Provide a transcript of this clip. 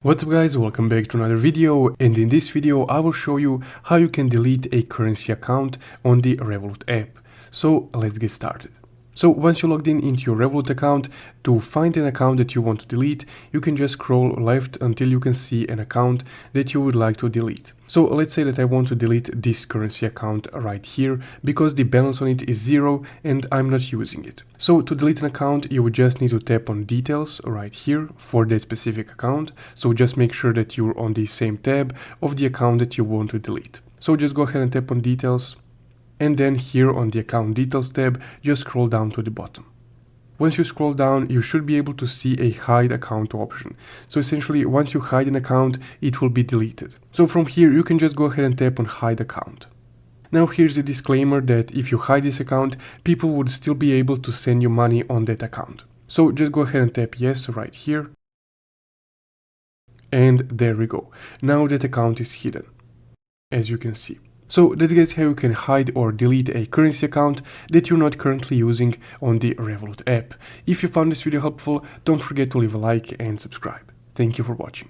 What's up guys, welcome back to another video, and in this video I will show you how you can delete a currency account on the Revolut app. So let's get started. So once you're logged in into your Revolut account, to find an account that you want to delete, you can just scroll left until you can see an account that you would like to delete. So let's say that I want to delete this currency account right here because the balance on it is 0 and I'm not using it. So to delete an account, you would just need to tap on details right here for that specific account. So just make sure that you're on the same tab of the account that you want to delete. So just go ahead and tap on details. And then here on the account details tab, just scroll down to the bottom. Once you scroll down, you should be able to see a hide account option. So essentially, once you hide an account, it will be deleted. So from here, you can just go ahead and tap on hide account. Now here's a disclaimer that if you hide this account, people would still be able to send you money on that account. So just go ahead and tap yes right here. And there we go. Now that account is hidden, as you can see. So that's guys how you can hide or delete a currency account that you're not currently using on the Revolut app. If you found this video helpful, don't forget to leave a like and subscribe. Thank you for watching.